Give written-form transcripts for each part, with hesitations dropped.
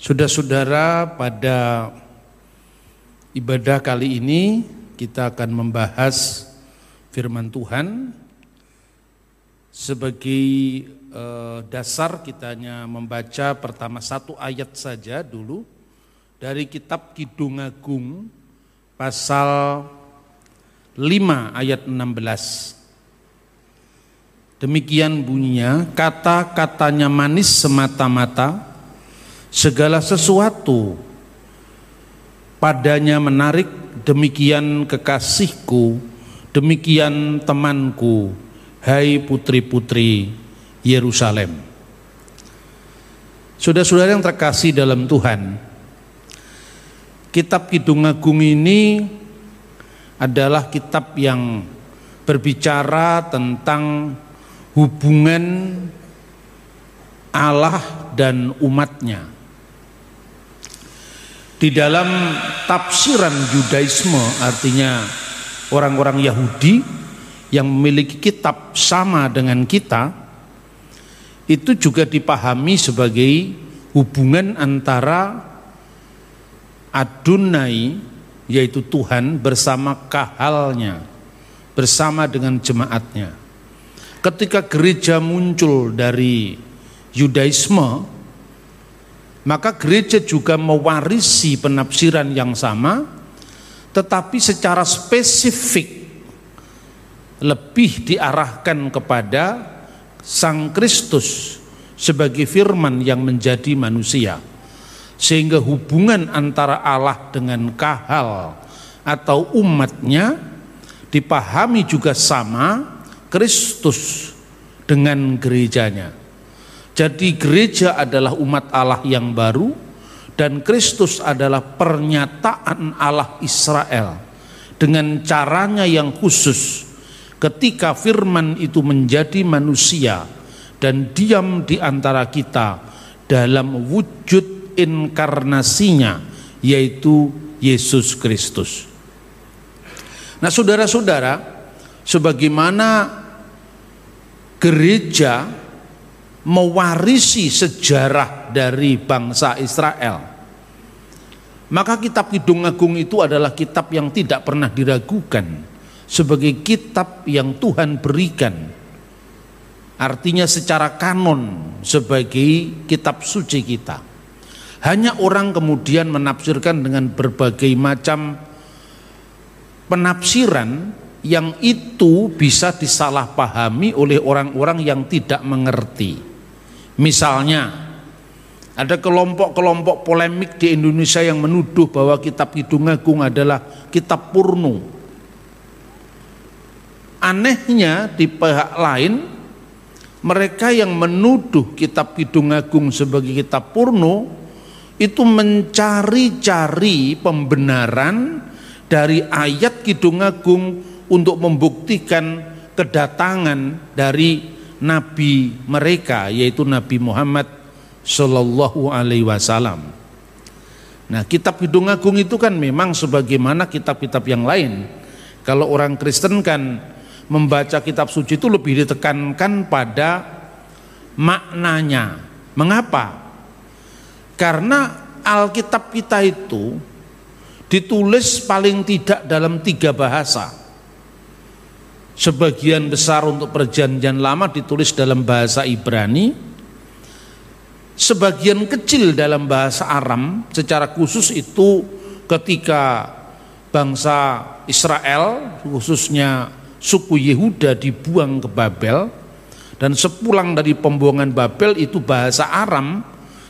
Saudara-saudara, pada ibadah kali ini kita akan membahas firman Tuhan. Sebagai dasar kita hanya membaca pertama satu ayat saja dulu dari kitab Kidung Agung pasal 5 ayat 16. Demikian bunyinya, kata-katanya manis semata-mata, segala sesuatu padanya menarik, demikian kekasihku, demikian temanku, hai putri-putri Yerusalem. Saudara-saudara yang terkasih dalam Tuhan, kitab Kidung Agung ini adalah kitab yang berbicara tentang hubungan Allah dan umatnya. Di dalam tafsiran Yudaisme, artinya orang-orang Yahudi yang memiliki kitab sama dengan kita, itu juga dipahami sebagai hubungan antara Adonai, yaitu Tuhan, bersama kahalnya, bersama dengan jemaatnya. Ketika gereja muncul dari Yudaisme, maka gereja juga mewarisi penafsiran yang sama, tetapi secara spesifik lebih diarahkan kepada Sang Kristus sebagai firman yang menjadi manusia, sehingga hubungan antara Allah dengan kahal atau umatnya dipahami juga sama Kristus dengan gerejanya. Jadi gereja adalah umat Allah yang baru dan Kristus adalah pernyataan Allah Israel dengan caranya yang khusus ketika firman itu menjadi manusia dan diam di antara kita dalam wujud inkarnasinya, yaitu Yesus Kristus. Nah, saudara-saudara, sebagaimana gereja mewarisi sejarah dari bangsa Israel, maka kitab Kidung Agung itu adalah kitab yang tidak pernah diragukan sebagai kitab yang Tuhan berikan, artinya secara kanon sebagai kitab suci kita. Hanya orang kemudian menafsirkan dengan berbagai macam penafsiran yang itu bisa disalahpahami oleh orang-orang yang tidak mengerti. Misalnya, ada kelompok-kelompok polemik di Indonesia yang menuduh bahwa kitab Kidung Agung adalah kitab porno. Anehnya di pihak lain, mereka yang menuduh kitab Kidung Agung sebagai kitab porno itu mencari-cari pembenaran dari ayat Kidung Agung untuk membuktikan kedatangan dari nabi mereka, yaitu Nabi Muhammad Sallallahu Alaihi Wasallam. Nah, kitab Kidung Agung itu kan memang sebagaimana kitab-kitab yang lain. Kalau orang Kristen kan membaca kitab suci itu lebih ditekankan pada maknanya. Mengapa? Karena Alkitab kita itu ditulis paling tidak dalam 3 bahasa. Sebagian besar untuk Perjanjian Lama ditulis dalam bahasa Ibrani, sebagian kecil dalam bahasa Aram. Secara khusus itu ketika bangsa Israel, khususnya suku Yehuda, dibuang ke Babel, dan sepulang dari pembuangan Babel itu bahasa Aram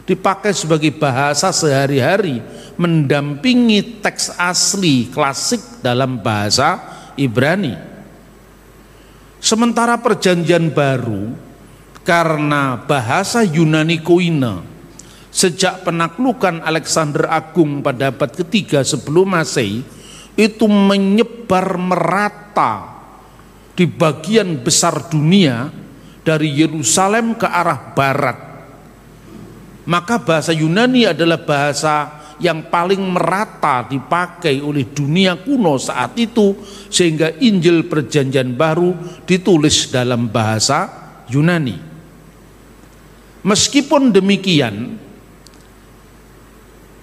dipakai sebagai bahasa sehari-hari, mendampingi teks asli klasik dalam bahasa Ibrani. Sementara Perjanjian Baru, karena bahasa Yunani Koine sejak penaklukan Alexander Agung pada abad ketiga sebelum Masehi itu menyebar merata di bagian besar dunia dari Yerusalem ke arah barat. Maka bahasa Yunani adalah bahasa yang paling merata dipakai oleh dunia kuno saat itu, sehingga Injil Perjanjian Baru ditulis dalam bahasa Yunani. Meskipun demikian,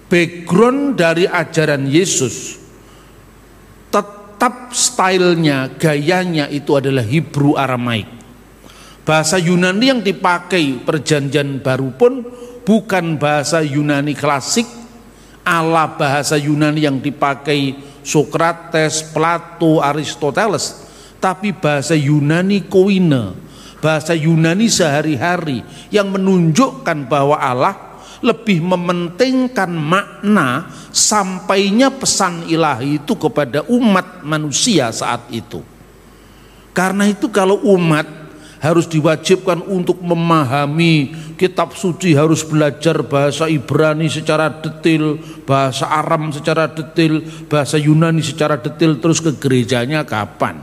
background dari ajaran Yesus tetap stylenya, gayanya itu adalah Hebrew Aramaik. Bahasa Yunani yang dipakai perjanjian baru pun bukan bahasa Yunani klasik ala bahasa Yunani yang dipakai Sokrates, Plato, Aristoteles, tapi bahasa Yunani koine, bahasa Yunani sehari-hari yang menunjukkan bahwa Allah lebih mementingkan makna sampainya pesan ilahi itu kepada umat manusia saat itu. Karena itu kalau umat harus diwajibkan untuk memahami kitab suci, harus belajar bahasa Ibrani secara detail, bahasa Aram secara detail, bahasa Yunani secara detail, terus ke gerejanya kapan?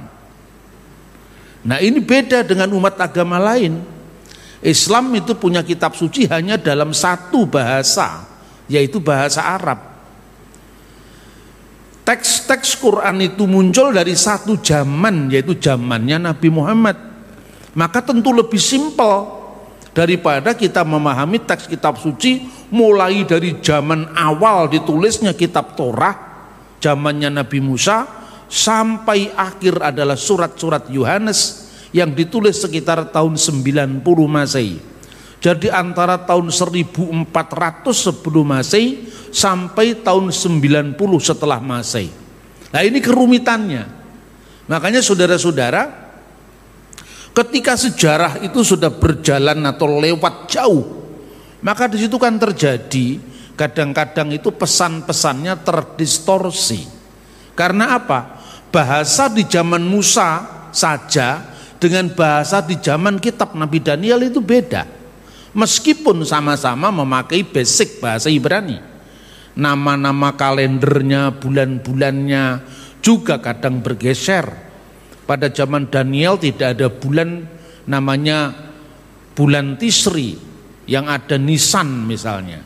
Nah, ini beda dengan umat agama lain. Islam itu punya kitab suci hanya dalam satu bahasa, yaitu bahasa Arab. Teks-teks Quran itu muncul dari satu zaman, yaitu zamannya Nabi Muhammad. Maka tentu lebih simpel daripada kita memahami teks kitab suci mulai dari zaman awal ditulisnya kitab Torah, zamannya Nabi Musa, sampai akhir adalah surat-surat Yohanes yang ditulis sekitar tahun 90 Masehi. Jadi antara tahun 1400 sebelum Masehi sampai tahun 90 setelah Masehi. Nah, ini kerumitannya. Makanya saudara-saudara, ketika sejarah itu sudah berjalan atau lewat jauh, maka di situ kan terjadi kadang-kadang itu pesan-pesannya terdistorsi. Karena apa? Bahasa di zaman Musa saja dengan bahasa di zaman kitab Nabi Daniel itu beda. Meskipun sama-sama memakai basic bahasa Ibrani, nama-nama kalendernya, bulan-bulannya juga kadang bergeser. Pada zaman Daniel tidak ada bulan namanya bulan Tisri, yang ada Nisan misalnya.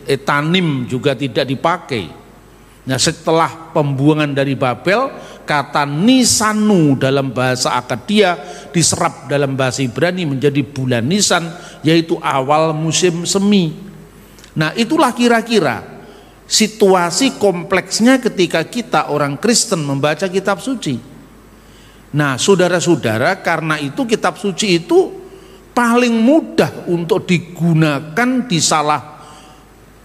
Etanim juga tidak dipakai. Nah, setelah pembuangan dari Babel, kata Nisanu dalam bahasa Akadia diserap dalam bahasa Ibrani menjadi bulan Nisan, yaitu awal musim semi. Nah, itulah kira-kira situasi kompleksnya ketika kita orang Kristen membaca kitab suci. Nah, saudara-saudara, karena itu kitab suci itu paling mudah untuk digunakan, disalah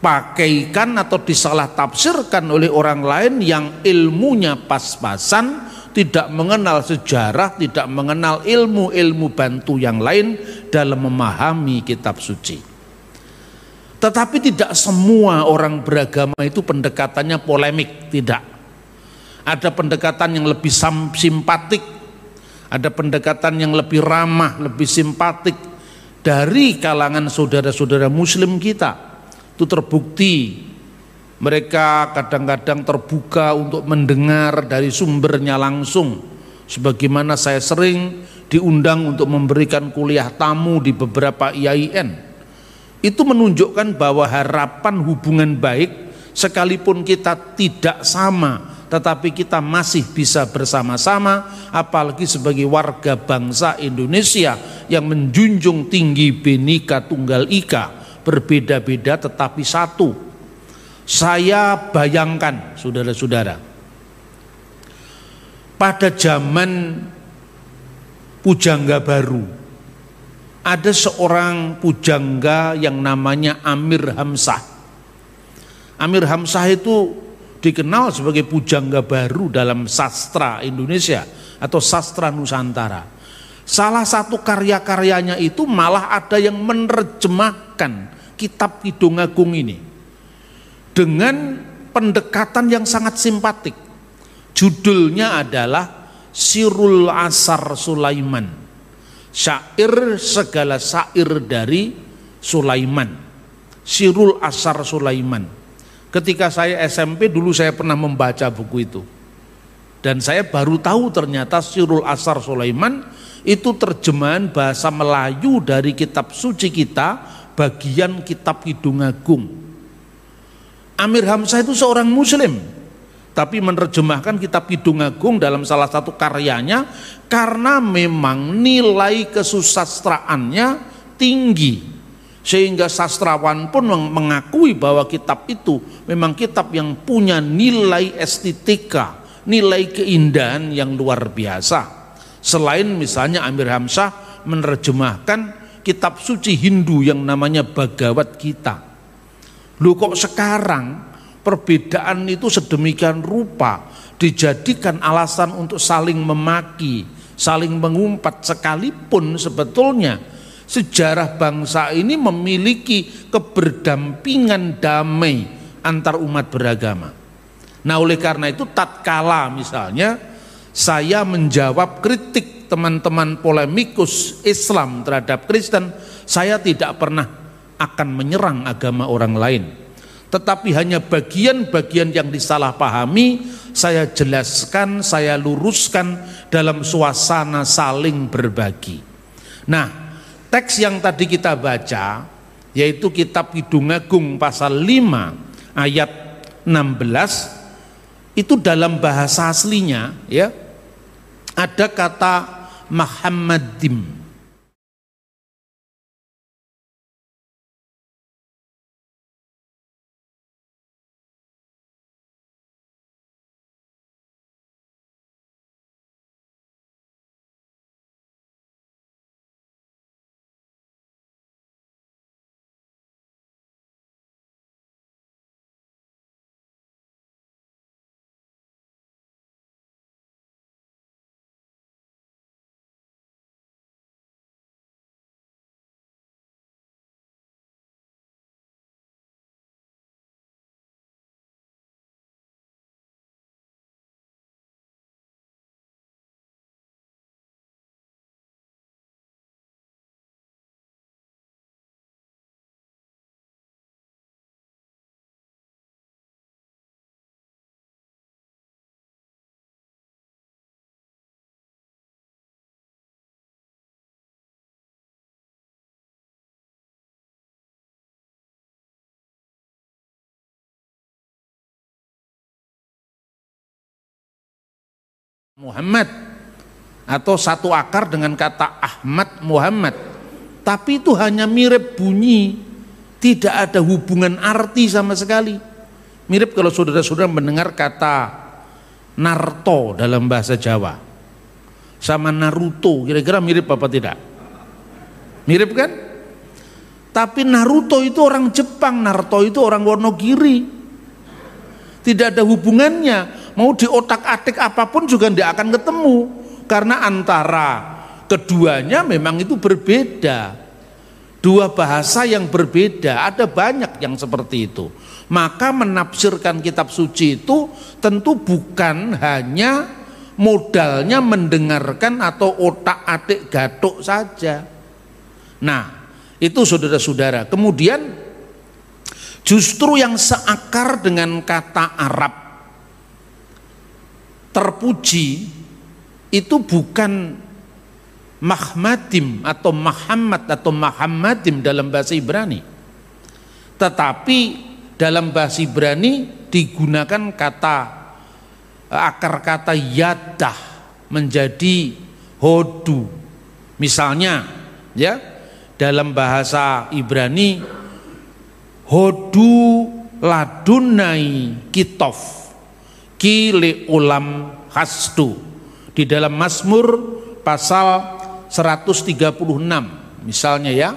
pakaikan atau disalah tafsirkan oleh orang lain yang ilmunya pas-pasan, tidak mengenal sejarah, tidak mengenal ilmu-ilmu bantu yang lain dalam memahami kitab suci. Tetapi tidak semua orang beragama itu pendekatannya polemik, tidak. Ada pendekatan yang lebih simpatik, ada pendekatan yang lebih ramah, lebih simpatik dari kalangan saudara-saudara muslim kita. Itu terbukti mereka kadang-kadang terbuka untuk mendengar dari sumbernya langsung. Sebagaimana saya sering diundang untuk memberikan kuliah tamu di beberapa IAIN. Itu menunjukkan bahwa harapan hubungan baik sekalipun kita tidak sama, tetapi kita masih bisa bersama-sama, apalagi sebagai warga bangsa Indonesia yang menjunjung tinggi Bhinneka Tunggal Ika, berbeda-beda tetapi satu. Saya bayangkan saudara-saudara, pada zaman pujangga baru ada seorang pujangga yang namanya Amir Hamzah. Amir Hamzah itu dikenal sebagai pujangga baru dalam sastra Indonesia atau sastra Nusantara. Salah satu karya-karyanya itu malah ada yang menerjemahkan kitab Kidung Agung ini dengan pendekatan yang sangat simpatik. Judulnya adalah Sirul Asar Sulaiman, syair segala syair dari Sulaiman. Sirul Asar Sulaiman. Ketika saya SMP dulu saya pernah membaca buku itu, dan saya baru tahu ternyata Sirul Asar Sulaiman itu terjemahan bahasa Melayu dari kitab suci kita, bagian kitab Kidung Agung. Amir Hamzah itu seorang muslim, tapi menerjemahkan kitab Kidung Agung dalam salah satu karyanya karena memang nilai kesusastraannya tinggi. Sehingga sastrawan pun mengakui bahwa kitab itu memang kitab yang punya nilai estetika, nilai keindahan yang luar biasa. Selain misalnya Amir Hamzah menerjemahkan kitab suci Hindu yang namanya Bhagavad Gita. Loh kok sekarang perbedaan itu sedemikian rupa dijadikan alasan untuk saling memaki, saling mengumpat, sekalipun sebetulnya sejarah bangsa ini memiliki keberdampingan damai antar umat beragama. Nah, oleh karena itu tatkala misalnya saya menjawab kritik teman-teman polemikus Islam terhadap Kristen, saya tidak pernah akan menyerang agama orang lain, tetapi hanya bagian-bagian yang disalahpahami saya jelaskan, saya luruskan dalam suasana saling berbagi. Nah, teks yang tadi kita baca yaitu kitab Kidung Agung pasal 5 ayat 16, itu dalam bahasa aslinya ya ada kata Muhammadim. Muhammad atau satu akar dengan kata Ahmad Muhammad, tapi itu hanya mirip bunyi, tidak ada hubungan arti sama sekali. Mirip kalau saudara-saudara mendengar kata Narto dalam bahasa Jawa sama Naruto, kira-kira mirip apa tidak? Mirip kan? Tapi Naruto itu orang Jepang, Narto itu orang Wonogiri, tidak ada hubungannya. Mau di otak-atik apapun juga tidak akan ketemu, karena antara keduanya memang itu berbeda, dua bahasa yang berbeda. Ada banyak yang seperti itu. Maka menafsirkan kitab suci itu tentu bukan hanya modalnya mendengarkan atau otak-atik gatuk saja. Nah, itu saudara-saudara. Kemudian justru yang seakar dengan kata Arab terpuji itu bukan Mahmadim atau Muhammad atau Muhammadim dalam bahasa Ibrani, tetapi dalam bahasa Ibrani digunakan kata akar kata yadah menjadi hodu. Misalnya ya, dalam bahasa Ibrani hodu ladunai kitof kile ulam hastu, di dalam Mazmur pasal 136 misalnya ya.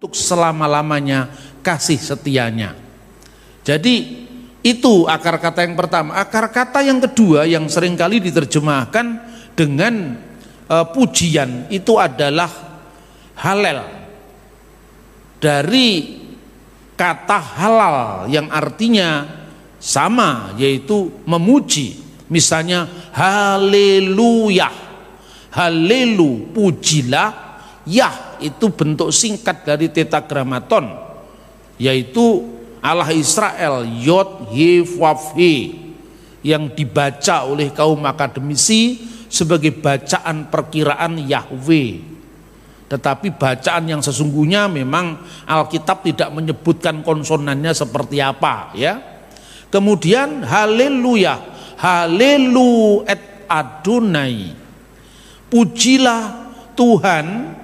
untuk selama-lamanya kasih setianya. Jadi itu akar kata yang pertama. Akar kata yang kedua yang seringkali diterjemahkan dengan pujian itu adalah halal, dari kata halal yang artinya sama, yaitu memuji. Misalnya haleluya, halelu pujilah, yah itu bentuk singkat dari tetragramaton, yaitu Allah Israel, Yod He Vav He, yang dibaca oleh kaum akademisi sebagai bacaan perkiraan Yahweh. Tetapi bacaan yang sesungguhnya memang Alkitab tidak menyebutkan konsonannya seperti apa, ya. Kemudian haleluya, halelu et Adonai, pujilah Tuhan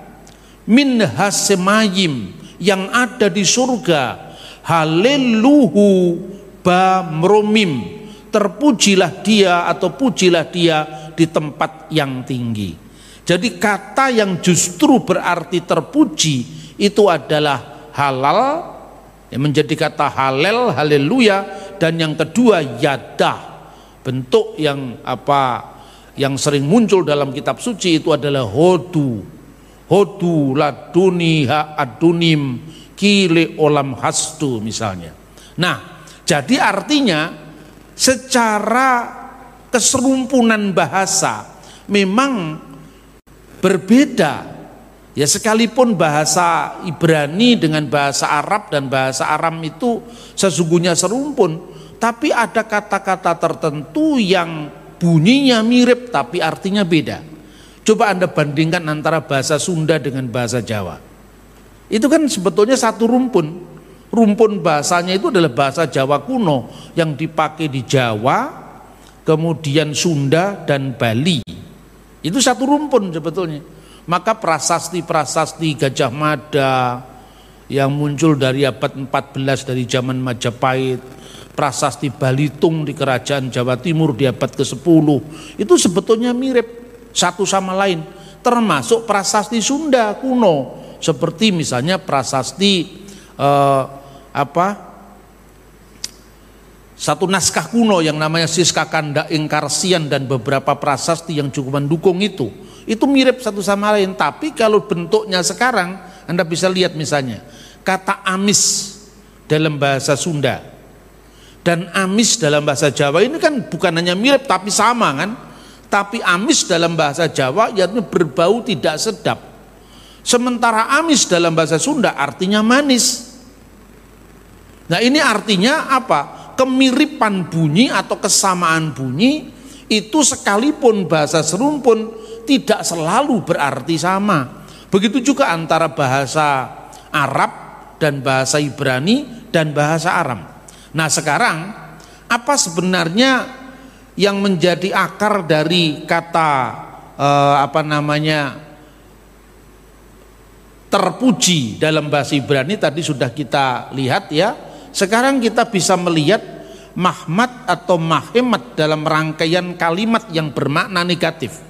min hasemayim, yang ada di surga, haleluhu bamromim, terpujilah dia atau pujilah dia di tempat yang tinggi. Jadi kata yang justru berarti terpuji itu adalah halal, yang menjadi kata halel, haleluya. Dan yang kedua yadah, bentuk yang yang sering muncul dalam kitab suci itu adalah hodu, hodu laduni ha adunim kile olam hastu misalnya. Nah, jadi artinya secara keserumpunan bahasa memang berbeda, ya. Sekalipun bahasa Ibrani dengan bahasa Arab dan bahasa Aram itu sesungguhnya serumpun, tapi ada kata-kata tertentu yang bunyinya mirip tapi artinya beda. Coba Anda bandingkan antara bahasa Sunda dengan bahasa Jawa. Itu kan sebetulnya satu rumpun. Rumpun bahasanya itu adalah bahasa Jawa kuno yang dipakai di Jawa, kemudian Sunda dan Bali. Itu satu rumpun sebetulnya. Maka prasasti-prasasti Gajah Mada yang muncul dari abad 14 dari zaman Majapahit, prasasti Balitung di kerajaan Jawa Timur di abad ke-10, itu sebetulnya mirip satu sama lain, termasuk prasasti Sunda kuno seperti misalnya prasasti satu naskah kuno yang namanya Siska Kanda Ingkarsian dan beberapa prasasti yang cukup mendukung itu mirip satu sama lain. Tapi kalau bentuknya sekarang Anda bisa lihat misalnya kata amis dalam bahasa Sunda dan amis dalam bahasa Jawa ini kan bukan hanya mirip tapi sama kan. Tapi amis dalam bahasa Jawa yaitu berbau tidak sedap. Sementara amis dalam bahasa Sunda artinya manis. Nah, ini artinya apa? Kemiripan bunyi atau kesamaan bunyi itu sekalipun bahasa serumpun tidak selalu berarti sama. Begitu juga antara bahasa Arab dan bahasa Ibrani dan bahasa Aram. Nah, sekarang apa sebenarnya yang menjadi akar dari kata terpuji dalam bahasa Ibrani tadi sudah kita lihat, ya. Sekarang kita bisa melihat mahmad atau mahemat dalam rangkaian kalimat yang bermakna negatif.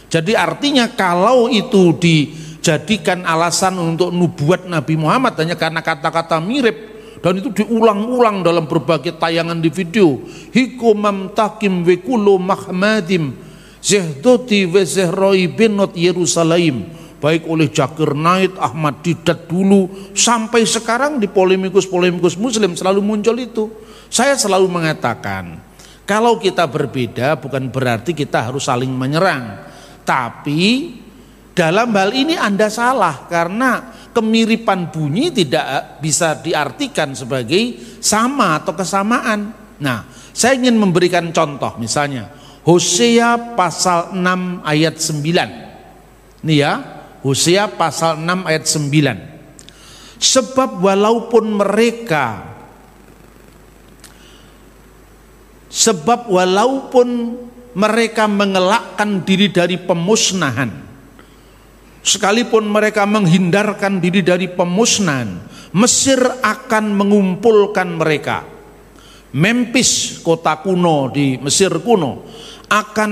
Jadi artinya kalau itu dijadikan alasan untuk nubuat Nabi Muhammad hanya karena kata-kata mirip, dan itu diulang-ulang dalam berbagai tayangan di video, hikumam takim wekulo mahmadim zehdoti wezehroi benot Yerusalem, baik oleh Zakir Naik, Ahmad Didat dulu sampai sekarang di polemikus-polemikus muslim selalu muncul itu. Saya selalu mengatakan kalau kita berbeda bukan berarti kita harus saling menyerang, tapi dalam hal ini Anda salah karena kemiripan bunyi tidak bisa diartikan sebagai sama atau kesamaan. Nah, saya ingin memberikan contoh misalnya Hosea pasal 6 ayat 9. Nih ya, Hosea pasal 6 ayat 9. Sebab walaupun mereka mengelakkan diri dari pemusnahan, sekalipun mereka menghindarkan diri dari pemusnahan, Mesir akan mengumpulkan mereka. Memphis, kota kuno di Mesir kuno, akan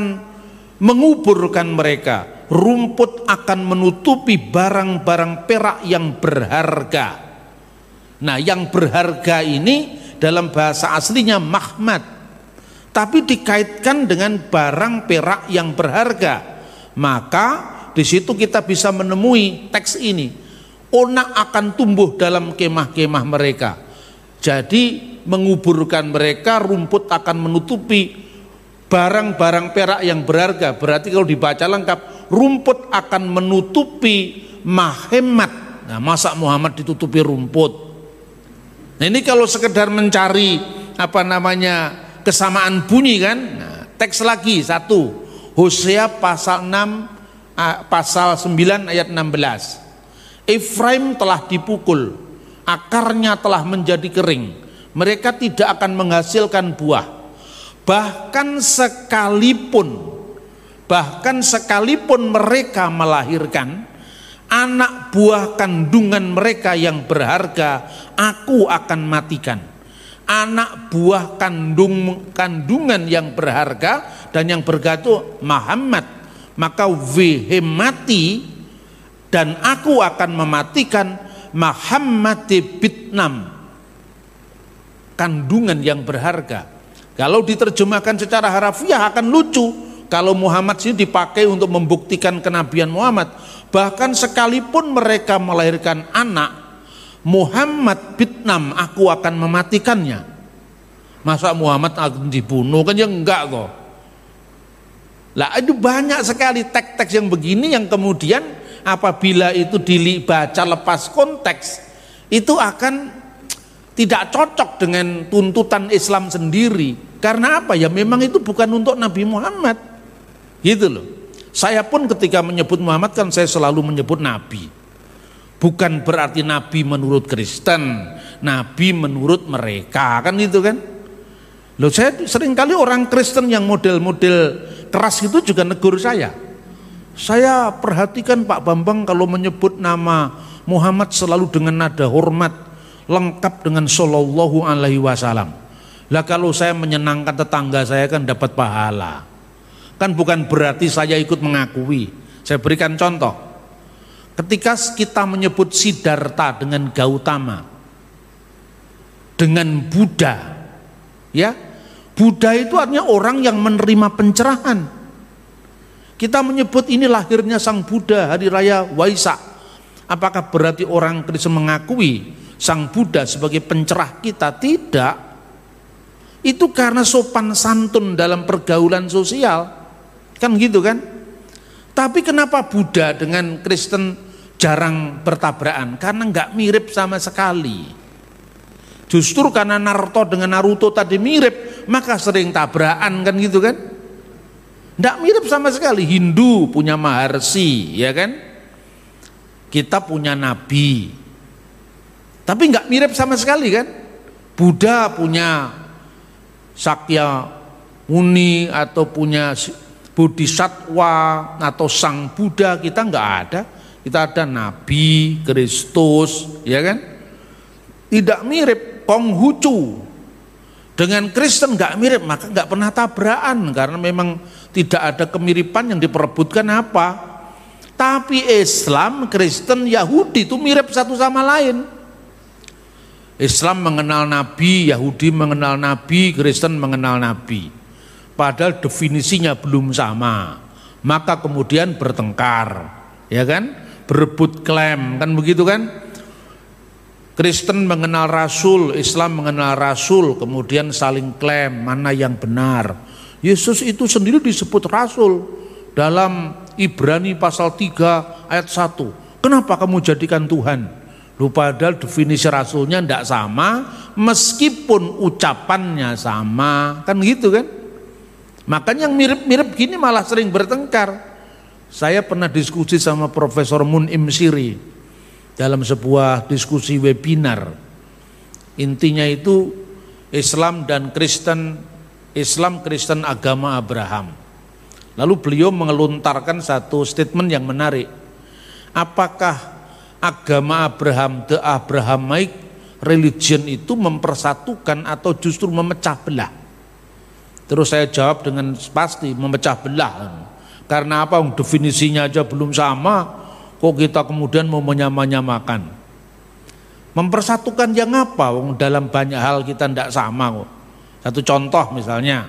menguburkan mereka. rumput akan menutupi barang-barang perak yang berharga. Nah, yang berharga ini dalam bahasa aslinya mahmad, tapi dikaitkan dengan barang perak yang berharga. Maka di situ kita bisa menemui teks ini. Onak akan tumbuh dalam kemah-kemah mereka. Jadi menguburkan mereka, rumput akan menutupi barang-barang perak yang berharga. Berarti kalau dibaca lengkap, rumput akan menutupi mahemat. Nah, masa Muhammad ditutupi rumput? Nah, ini kalau sekedar mencari kesamaan bunyi kan. Nah, teks lagi satu, Hosea pasal 9 ayat 16. Efraim telah dipukul, akarnya telah menjadi kering, mereka tidak akan menghasilkan buah. Bahkan sekalipun mereka melahirkan anak buah kandungan mereka yang berharga, aku akan matikan. Anak buah kandungan yang berharga, dan yang berharga itu Muhammad, maka wehemati, dan aku akan mematikan Muhammad bitnam, kandungan yang berharga. Kalau diterjemahkan secara harafiah akan lucu kalau Muhammad sini dipakai untuk membuktikan kenabian Muhammad. Bahkan sekalipun mereka melahirkan anak, Muhammad bitnam, aku akan mematikannya. Masa Muhammad akan dibunuh? Kan ya enggak kok. Lah itu banyak sekali teks-teks yang begini yang kemudian apabila itu dibaca lepas konteks, itu akan tidak cocok dengan tuntutan Islam sendiri. Karena apa? Ya memang itu bukan untuk Nabi Muhammad. Gitu loh. Saya pun ketika menyebut Muhammad kan saya selalu menyebut Nabi. Bukan berarti Nabi menurut Kristen, Nabi menurut mereka, kan itu kan. Loh, saya seringkali orang Kristen yang model-model keras itu juga negur saya. Saya perhatikan Pak Bambang kalau menyebut nama Muhammad selalu dengan nada hormat, lengkap dengan sallallahu alaihi wasallam. Lah kalau saya menyenangkan tetangga saya kan dapat pahala. Kan bukan berarti saya ikut mengakui. Saya berikan contoh. Ketika kita menyebut Siddhartha dengan Gautama, dengan Buddha, ya, Buddha itu artinya orang yang menerima pencerahan. Kita menyebut ini lahirnya Sang Buddha, hari raya Waisak. Apakah berarti orang Kristen mengakui Sang Buddha sebagai pencerah kita? Tidak. Itu karena sopan santun dalam pergaulan sosial. Kan gitu kan? Tapi kenapa Buddha dengan Kristen jarang bertabrakan? Karena nggak mirip sama sekali. Justru karena Naruto dengan Naruto tadi mirip, maka sering tabrakan, kan gitu kan? Nggak mirip sama sekali. Hindu punya Maharshi, ya kan? Kita punya Nabi, tapi nggak mirip sama sekali kan? Buddha punya Sakya Muni atau punya Bodhisattva atau Sang Buddha, kita nggak ada. Kita ada Nabi, Kristus, ya kan? Tidak mirip. Konghucu dengan Kristen nggak mirip, maka nggak pernah tabrakan karena memang tidak ada kemiripan yang diperebutkan apa. Tapi Islam, Kristen, Yahudi itu mirip satu sama lain. Islam mengenal Nabi, Yahudi mengenal Nabi, Kristen mengenal Nabi. Padahal definisinya belum sama. Maka kemudian bertengkar, ya kan? Berebut klaim, kan begitu kan? Kristen mengenal Rasul, Islam mengenal Rasul, kemudian saling klaim mana yang benar. Yesus itu sendiri disebut Rasul dalam Ibrani pasal 3 ayat 1. Kenapa kamu jadikan Tuhan? Lu padahal definisi Rasulnya tidak sama, meskipun ucapannya sama, kan gitu kan? Makanya yang mirip-mirip gini malah sering bertengkar. Saya pernah diskusi sama Profesor Mun'im Siri dalam sebuah diskusi webinar. Intinya itu Islam dan Kristen, Islam Kristen agama Abraham. Lalu beliau mengelontarkan satu statement yang menarik. Apakah agama Abraham, the Abrahamic religion itu mempersatukan atau justru memecah belah? Terus saya jawab dengan pasti memecah belah. Karena apa? Definisinya aja belum sama, kok kita kemudian mau menyamakan. Mempersatukan yang apa? Dalam banyak hal kita tidak sama kok. Satu contoh misalnya,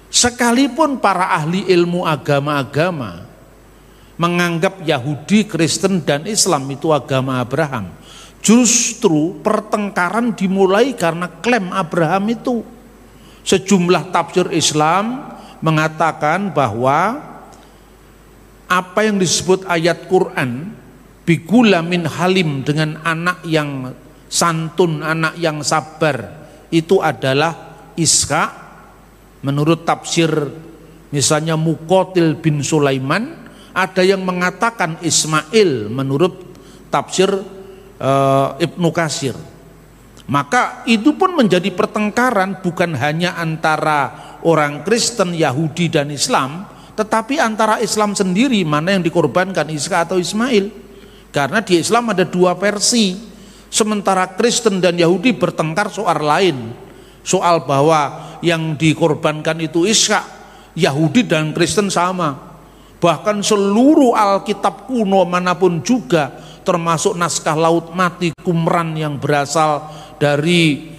sekalipun para ahli ilmu agama-agama menganggap Yahudi, Kristen, dan Islam itu agama Abraham, justru pertengkaran dimulai karena klaim Abraham itu. Sejumlah tafsir Islam mengatakan bahwa apa yang disebut ayat Quran bigulamin halim, dengan anak yang santun, anak yang sabar, itu adalah Ishak. Menurut tafsir misalnya Muqatil bin Sulaiman, ada yang mengatakan Ismail menurut tafsir Ibnu Katsir. Maka itu pun menjadi pertengkaran bukan hanya antara orang Kristen, Yahudi, dan Islam, tetapi antara Islam sendiri, mana yang dikorbankan, Ishak atau Ismail. Karena di Islam ada dua versi, sementara Kristen dan Yahudi bertengkar soal lain, soal bahwa yang dikorbankan itu Ishak. Yahudi dan Kristen sama. Bahkan seluruh Alkitab kuno manapun juga, termasuk naskah Laut Mati Qumran yang berasal dari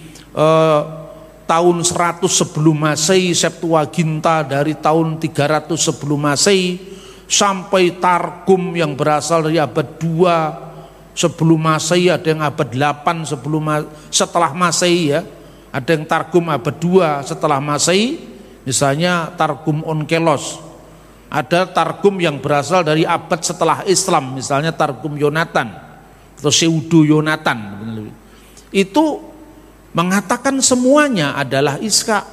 tahun 100 sebelum Masehi, Septuaginta dari tahun 300 sebelum Masehi, sampai Targum yang berasal dari abad 2 sebelum Masehi, ada yang abad 8 setelah Masehi ya. Ada yang Targum abad 2 setelah Masehi, misalnya Targum Onkelos. Ada Targum yang berasal dari abad setelah Islam, misalnya Targum Yonatan atau Pseudo Yonatan. Itu mengatakan semuanya adalah Ishak.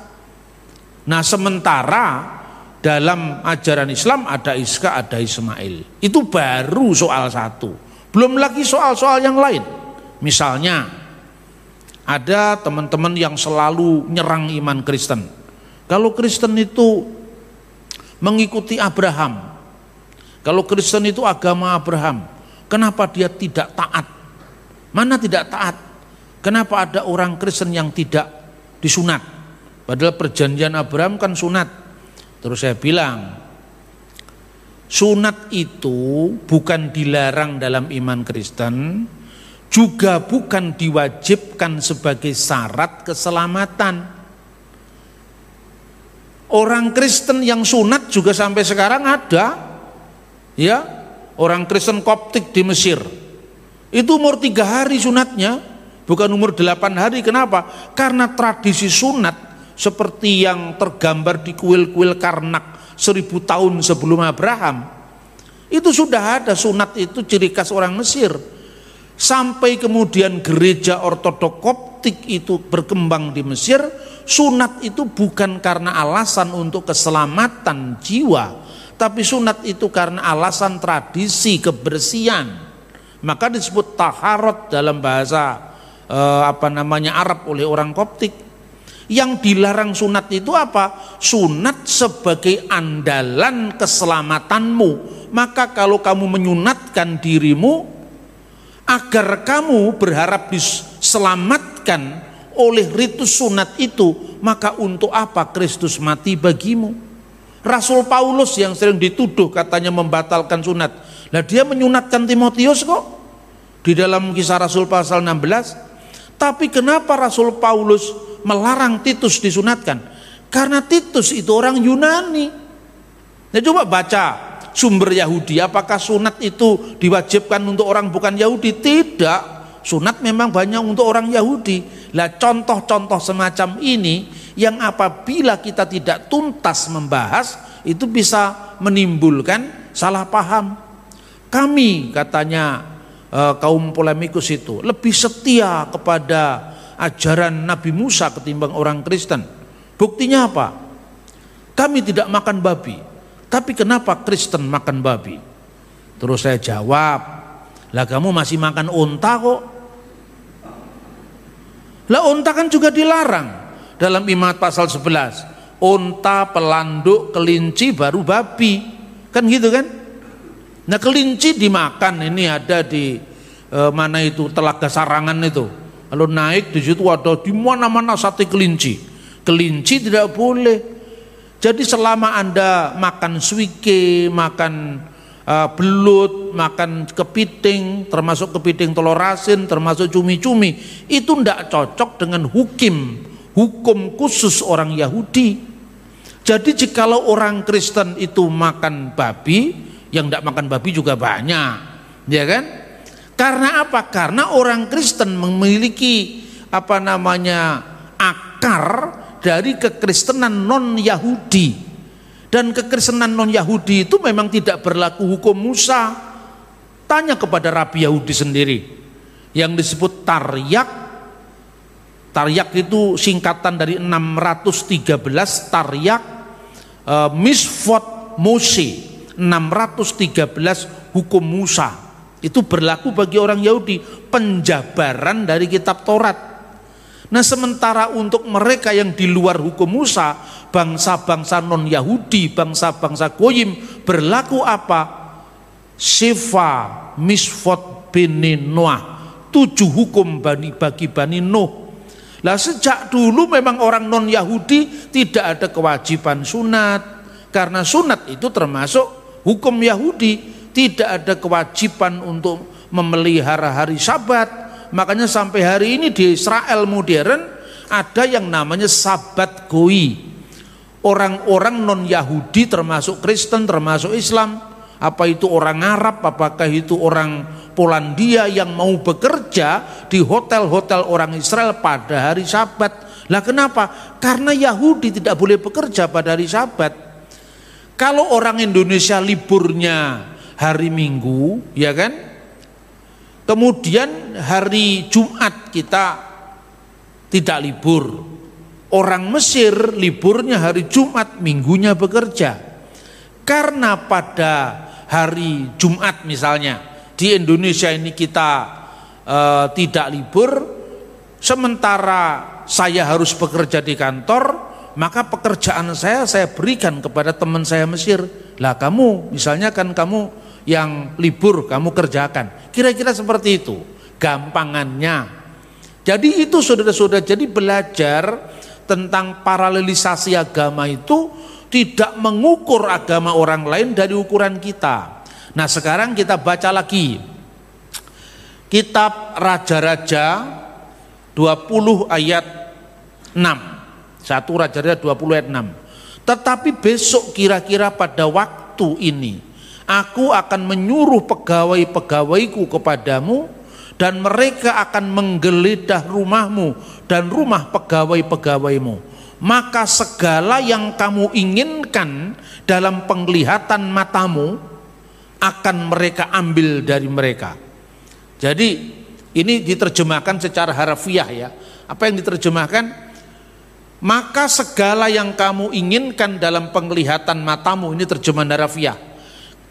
Nah, sementara dalam ajaran Islam ada Ishak, ada Ismail. Itu baru soal satu. Belum lagi soal-soal yang lain. Misalnya ada teman-teman yang selalu nyerang iman Kristen. Kalau Kristen itu mengikuti Abraham, kalau Kristen itu agama Abraham, kenapa dia tidak taat? Mana tidak taat? Kenapa ada orang Kristen yang tidak disunat? Padahal perjanjian Abraham kan sunat. Terus saya bilang, sunat itu bukan dilarang dalam iman Kristen, juga bukan diwajibkan sebagai syarat keselamatan. Orang Kristen yang sunat juga sampai sekarang ada, ya, orang Kristen Koptik di Mesir. Itu umur 3 hari sunatnya, bukan umur 8 hari. Kenapa? Karena tradisi sunat seperti yang tergambar di kuil-kuil Karnak 1000 tahun sebelum Abraham, itu sudah ada. Sunat itu ciri khas orang Mesir. Sampai kemudian gereja ortodok Koptik itu berkembang di Mesir, sunat itu bukan karena alasan untuk keselamatan jiwa, tapi sunat itu karena alasan tradisi kebersihan. Maka disebut taharot dalam bahasa Arab oleh orang Koptik. Yang dilarang sunat itu apa? Sunat sebagai andalan keselamatanmu. Maka kalau kamu menyunatkan dirimu agar kamu berharap diselamatkan oleh ritus sunat itu, maka untuk apa Kristus mati bagimu? Rasul Paulus yang sering dituduh katanya membatalkan sunat, nah dia menyunatkan Timotius kok di dalam Kisah Rasul pasal 16. Tapi kenapa Rasul Paulus melarang Titus disunatkan? Karena Titus itu orang Yunani. Nah, coba baca sumber Yahudi, apakah sunat itu diwajibkan untuk orang bukan Yahudi? Tidak. Sunat memang banyak untuk orang Yahudi. Lah, contoh-contoh semacam ini yang apabila kita tidak tuntas membahas, itu bisa menimbulkan salah paham. Kami, katanya kaum polemikus itu, lebih setia kepada ajaran Nabi Musa ketimbang orang Kristen. Buktinya apa? Kami tidak makan babi, tapi kenapa Kristen makan babi? Terus saya jawab, lah kamu masih makan unta kok. Lah unta kan juga dilarang dalam Imamat pasal 11. Unta, pelanduk, kelinci, baru babi. Kan gitu kan? Nah, kelinci dimakan, ini ada di mana itu, Telaga Sarangan itu. Kalau naik di situ ada di mana-mana sate kelinci. Kelinci tidak boleh. Jadi selama Anda makan suike, makan belut, makan kepiting, termasuk kepiting telur asin, termasuk cumi-cumi, itu tidak cocok dengan hukum khusus orang Yahudi. Jadi jikalau orang Kristen itu makan babi, yang tidak makan babi juga banyak, ya kan? Karena apa? Karena orang Kristen memiliki akar dari kekristenan non Yahudi, dan kekristenan non Yahudi itu memang tidak berlaku hukum Musa. Tanya kepada Rabi Yahudi sendiri yang disebut Taryak. Taryak itu singkatan dari 613 Taryak, Misfot Mose, 613 hukum Musa. Itu berlaku bagi orang Yahudi, penjabaran dari kitab Taurat. Nah, sementara untuk mereka yang di luar hukum Musa, bangsa-bangsa non-Yahudi, bangsa-bangsa Goyim, berlaku apa? Shefa Misfot Bani Noah, 7 hukum bagi Bani Nuh. Lah sejak dulu memang orang non-Yahudi tidak ada kewajiban sunat, karena sunat itu termasuk hukum Yahudi. Tidak ada kewajiban untuk memelihara hari Sabat. Makanya sampai hari ini di Israel modern ada yang namanya Sabat Goi. Orang-orang non-Yahudi termasuk Kristen, termasuk Islam, apa itu orang Arab, apakah itu orang Polandia yang mau bekerja di hotel-hotel orang Israel pada hari Sabat. Lah kenapa? Karena Yahudi tidak boleh bekerja pada hari Sabat. Kalau orang Indonesia liburnya hari Minggu, ya kan? Kemudian hari Jumat kita tidak libur. Orang Mesir liburnya hari Jumat, Minggunya bekerja. Karena pada hari Jumat misalnya di Indonesia ini kita tidak libur, sementara saya harus bekerja di kantor, maka pekerjaan saya berikan kepada teman saya Mesir. Lah kamu, misalnya kan kamu yang libur kamu kerjakan, kira-kira seperti itu gampangannya. Jadi itu saudara-saudara, jadi belajar tentang paralelisasi agama itu tidak mengukur agama orang lain dari ukuran kita. Nah sekarang kita baca lagi kitab Raja-Raja 20 ayat 6. 1 Raja-Raja 20 ayat 6. Tetapi besok kira-kira pada waktu ini aku akan menyuruh pegawai-pegawaiku kepadamu, dan mereka akan menggeledah rumahmu dan rumah pegawai-pegawaimu. Maka segala yang kamu inginkan dalam penglihatan matamu akan mereka ambil dari mereka. Jadi ini diterjemahkan secara harfiah ya. Apa yang diterjemahkan? Maka segala yang kamu inginkan dalam penglihatan matamu, ini terjemahan harfiah.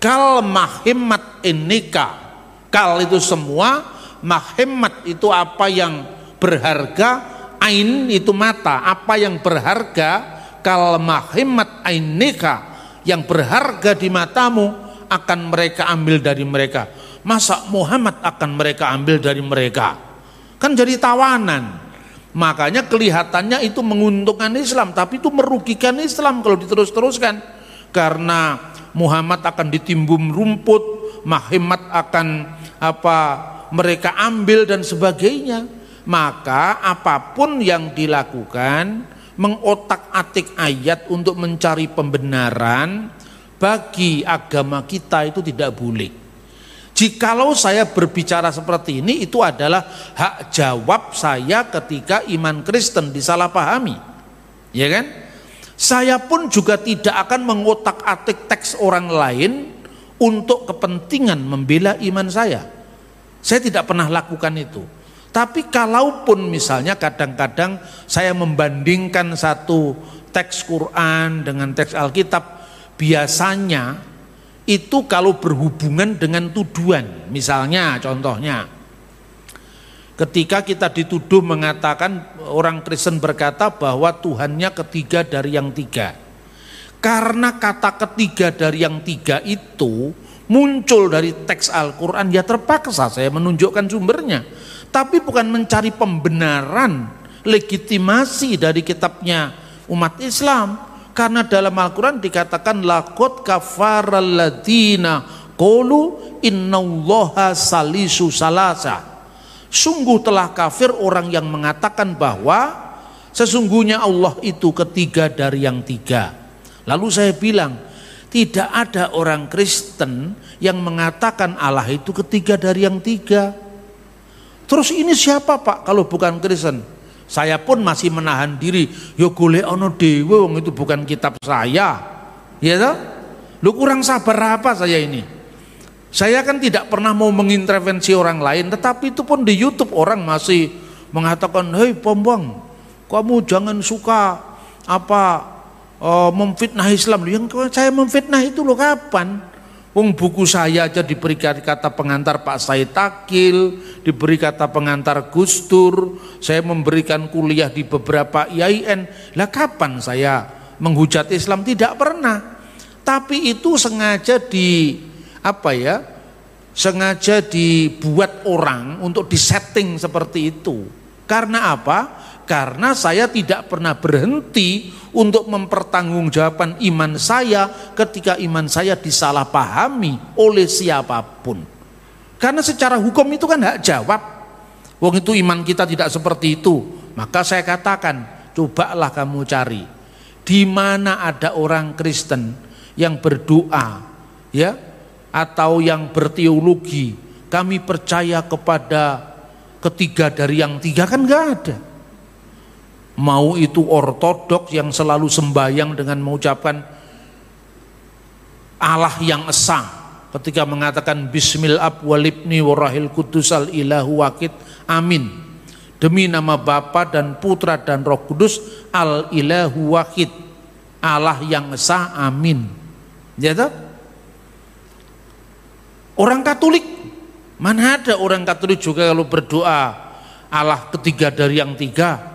Kal mahimmat inika, kal itu semua, mahimmat itu apa yang berharga, ain itu mata, apa yang berharga, kal mahimmat ainika, yang berharga di matamu akan mereka ambil dari mereka. Masa Muhammad akan mereka ambil dari mereka? Kan jadi tawanan. Makanya kelihatannya itu menguntungkan Islam, tapi itu merugikan Islam kalau diterus-teruskan. Karena Muhammad akan ditimbun rumput, Muhammad akan mereka ambil dan sebagainya. Maka apapun yang dilakukan, mengotak-atik ayat untuk mencari pembenaran bagi agama kita itu tidak boleh. Jikalau saya berbicara seperti ini, itu adalah hak jawab saya ketika iman Kristen disalahpahami, ya kan? Saya pun juga tidak akan mengotak-atik teks orang lain untuk kepentingan membela iman saya. Saya tidak pernah lakukan itu. Tapi kalaupun misalnya kadang-kadang saya membandingkan satu teks Quran dengan teks Alkitab, biasanya itu kalau berhubungan dengan tuduhan. Misalnya contohnya, ketika kita dituduh mengatakan, orang Kristen berkata bahwa Tuhannya ketiga dari yang tiga. Karena kata ketiga dari yang tiga itu muncul dari teks Al-Quran, ya terpaksa saya menunjukkan sumbernya. Tapi bukan mencari pembenaran, legitimasi dari kitabnya umat Islam. Karena dalam Al-Quran dikatakan laqad kafaral ladzina qalu innallaha salisu salasa. Sungguh telah kafir orang yang mengatakan bahwa sesungguhnya Allah itu ketiga dari yang tiga. Lalu saya bilang, tidak ada orang Kristen yang mengatakan Allah itu ketiga dari yang tiga. Terus ini siapa Pak kalau bukan Kristen? Saya pun masih menahan diri. Ya golek ono dhewe wong itu bukan kitab saya. Ya toh? Lu kurang sabar apa saya ini? Saya kan tidak pernah mau mengintervensi orang lain, tetapi itu pun di YouTube orang masih mengatakan, "Hei Pombong, kamu jangan suka memfitnah Islam." Yang saya memfitnah itu loh kapan? Wong buku saya aja diberi kata pengantar Pak Said Akil, diberi kata pengantar Gus Dur, saya memberikan kuliah di beberapa IAIN. Lah kapan saya menghujat Islam? Tidak pernah. Tapi itu sengaja sengaja dibuat orang untuk disetting seperti itu. Karena apa? Karena saya tidak pernah berhenti untuk mempertanggungjawabkan iman saya ketika iman saya disalahpahami oleh siapapun. Karena secara hukum itu kan hak jawab. Wong itu iman kita tidak seperti itu. Maka saya katakan, cobalah kamu cari di mana ada orang Kristen yang berdoa, ya, atau yang berteologi, kami percaya kepada ketiga dari yang tiga, kan nggak ada. Mau itu ortodoks yang selalu sembahyang dengan mengucapkan Allah yang esa ketika mengatakan Bismil ab walibni warahil kudus al ilahu wakid amin, demi nama Bapa dan Putra dan Roh Kudus al ilahu wakid, Allah yang esa amin. Ya toh? Orang Katolik, mana ada orang Katolik juga kalau berdoa Allah ketiga dari yang tiga.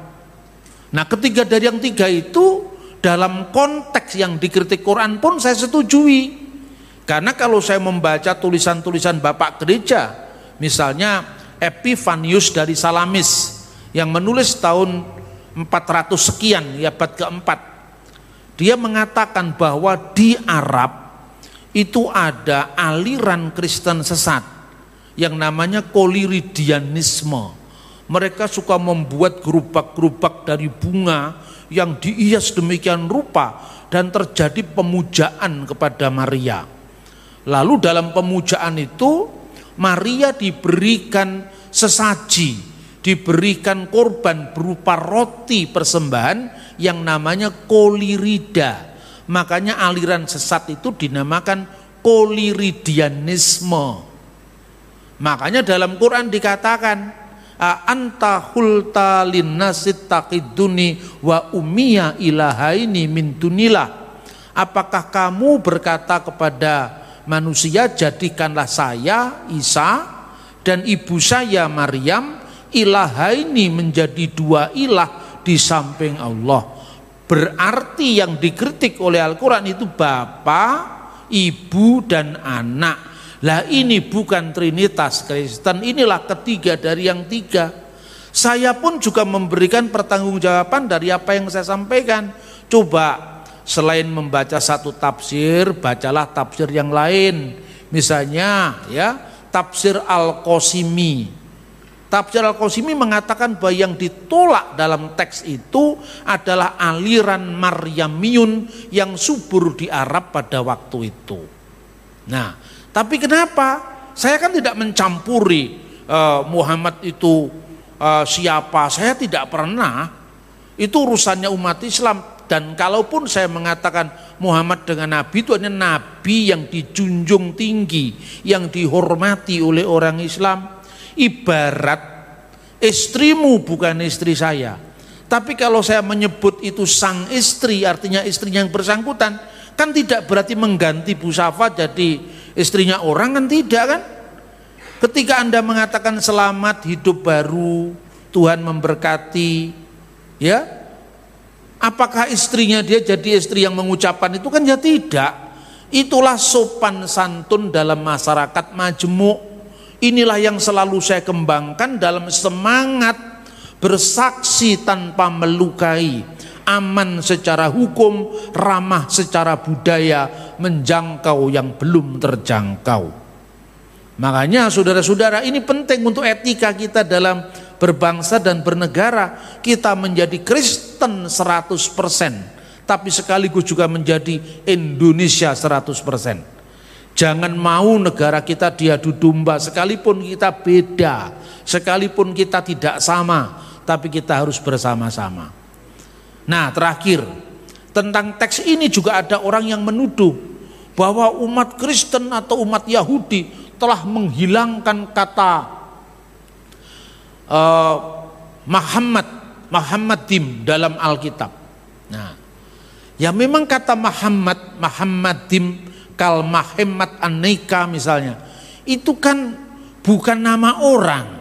Nah, ketiga dari yang tiga itu dalam konteks yang dikritik Quran pun saya setujui. Karena kalau saya membaca tulisan-tulisan Bapak Gereja, misalnya Epifanius dari Salamis yang menulis tahun 400 sekian, ya abad keempat, dia mengatakan bahwa di Arab itu ada aliran Kristen sesat yang namanya Koliridianisme. Mereka suka membuat gerubak-gerubak dari bunga yang dihias demikian rupa dan terjadi pemujaan kepada Maria. Lalu dalam pemujaan itu Maria diberikan sesaji, diberikan korban berupa roti persembahan yang namanya kolirida. Makanya aliran sesat itu dinamakan Koliridianisme. Makanya dalam Quran dikatakan anta hulta linnasit taqiduni wa ummiya ilahaini min dunillah. Apakah kamu berkata kepada manusia, jadikanlah saya Isa dan ibu saya Maryam ilahaini, menjadi dua ilah di samping Allah. Berarti yang dikritik oleh Al-Quran itu Bapa, Ibu dan Anak. Lah ini bukan Trinitas Kristen, inilah ketiga dari yang tiga. Saya pun juga memberikan pertanggungjawaban dari apa yang saya sampaikan. Coba selain membaca satu tafsir, bacalah tafsir yang lain. Misalnya ya, tafsir Al-Qasimi. Tafsir Al-Qasimi mengatakan bahwa yang ditolak dalam teks itu adalah aliran Maryamiyun yang subur di Arab pada waktu itu. Nah, tapi kenapa? Saya kan tidak mencampuri Muhammad itu siapa, saya tidak pernah. Itu urusannya umat Islam. Dan kalaupun saya mengatakan Muhammad dengan Nabi, itu hanya Nabi yang dijunjung tinggi, yang dihormati oleh orang Islam. Ibarat istrimu bukan istri saya. Tapi kalau saya menyebut itu sang istri, artinya istrinya yang bersangkutan, kan tidak berarti mengganti Bu Safa jadi istrinya orang, kan tidak kan? Ketika Anda mengatakan selamat hidup baru, Tuhan memberkati, ya, apakah istrinya dia jadi istri yang mengucapkan itu? Kan ya tidak. Itulah sopan santun dalam masyarakat majemuk. Inilah yang selalu saya kembangkan dalam semangat bersaksi tanpa melukai. aman secara hukum, ramah secara budaya, menjangkau yang belum terjangkau. Makanya saudara-saudara, ini penting untuk etika kita dalam berbangsa dan bernegara. Kita menjadi Kristen 100%, tapi sekaligus juga menjadi Indonesia 100%. Jangan mau negara kita diadu domba, sekalipun kita beda, sekalipun kita tidak sama, tapi kita harus bersama-sama. Nah, terakhir, tentang teks ini juga ada orang yang menuduh bahwa umat Kristen atau umat Yahudi telah menghilangkan kata Muhammadim dalam Alkitab. Nah, ya memang kata Muhammadim kal Muhammad an-Nika misalnya, itu kan bukan nama orang.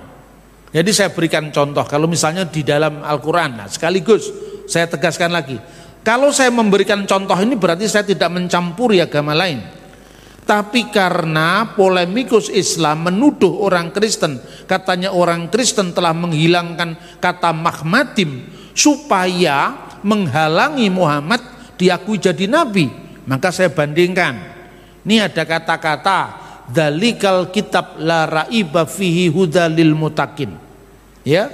Jadi saya berikan contoh, kalau misalnya di dalam Al-Quran, nah sekaligus saya tegaskan lagi, kalau saya memberikan contoh ini berarti saya tidak mencampuri agama lain. Tapi karena polemikus Islam menuduh orang Kristen, katanya orang Kristen telah menghilangkan kata Muhammadim supaya menghalangi Muhammad diakui jadi nabi, maka saya bandingkan. Ini ada kata-kata dzalikal kitab la raiba fihi hudalil mutakin. Ya.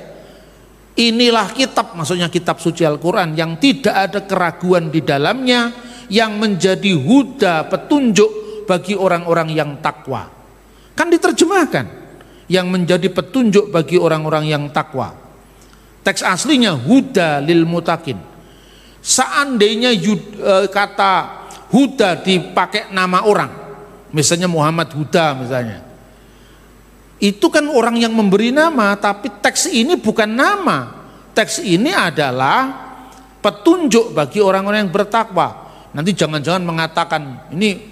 Inilah kitab, maksudnya kitab suci Al-Quran yang tidak ada keraguan di dalamnya, yang menjadi huda, petunjuk bagi orang-orang yang takwa. Kan diterjemahkan, yang menjadi petunjuk bagi orang-orang yang takwa. Teks aslinya huda lil mutakin. Seandainya kata huda dipakai nama orang, misalnya Muhammad Huda misalnya, itu kan orang yang memberi nama, tapi teks ini bukan nama. Teks ini adalah petunjuk bagi orang-orang yang bertakwa. Nanti jangan-jangan mengatakan ini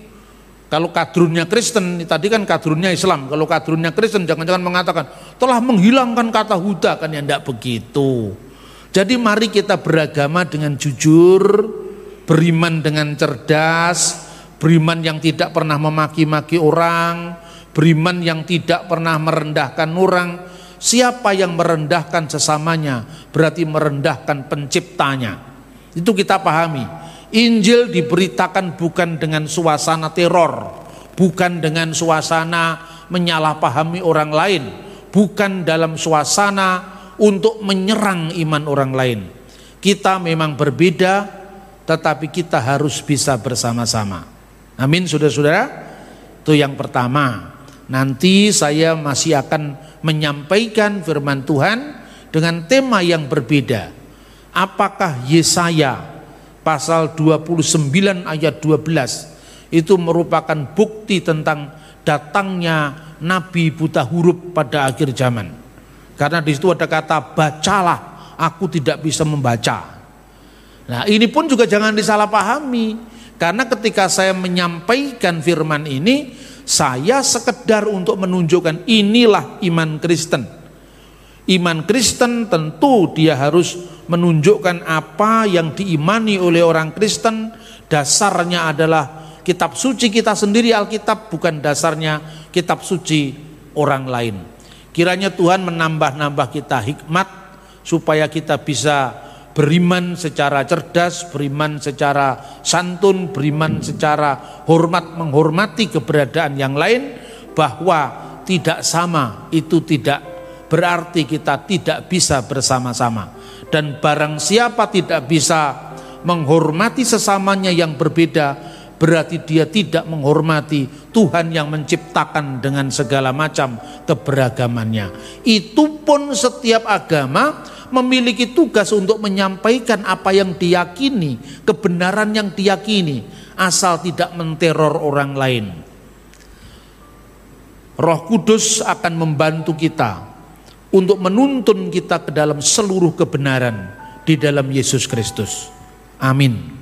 kalau kadrunnya Kristen, tadi kan kadrunnya Islam, kalau kadrunnya Kristen jangan-jangan mengatakan telah menghilangkan kata Huda, kan ya enggak begitu. Jadi mari kita beragama dengan jujur, beriman dengan cerdas, beriman yang tidak pernah memaki-maki orang, beriman yang tidak pernah merendahkan orang. Siapa yang merendahkan sesamanya berarti merendahkan penciptanya. Itu kita pahami. Injil diberitakan bukan dengan suasana teror, bukan dengan suasana menyalahpahami orang lain, bukan dalam suasana untuk menyerang iman orang lain. Kita memang berbeda, tetapi kita harus bisa bersama-sama. Amin, saudara-saudara. Itu yang pertama. Nanti saya masih akan menyampaikan firman Tuhan dengan tema yang berbeda. Apakah Yesaya pasal 29 ayat 12 itu merupakan bukti tentang datangnya nabi buta huruf pada akhir zaman? Karena di situ ada kata bacalah, aku tidak bisa membaca. Nah, ini pun juga jangan disalahpahami, karena ketika saya menyampaikan firman ini, saya sekedar untuk menunjukkan inilah iman Kristen. Iman Kristen tentu dia harus menunjukkan apa yang diimani oleh orang Kristen. Dasarnya adalah kitab suci kita sendiri, Alkitab, bukan dasarnya kitab suci orang lain. Kiranya Tuhan menambah-nambah kita hikmat supaya kita bisa beriman secara cerdas, beriman secara santun, beriman secara hormat, menghormati keberadaan yang lain, bahwa tidak sama itu tidak berarti kita tidak bisa bersama-sama. Dan barang siapa tidak bisa menghormati sesamanya yang berbeda, berarti dia tidak menghormati Tuhan yang menciptakan dengan segala macam keberagamannya. Itu pun setiap agama memiliki tugas untuk menyampaikan apa yang diyakini, kebenaran yang diyakini, asal tidak menteror orang lain. Roh Kudus akan membantu kita untuk menuntun kita ke dalam seluruh kebenaran di dalam Yesus Kristus. Amin.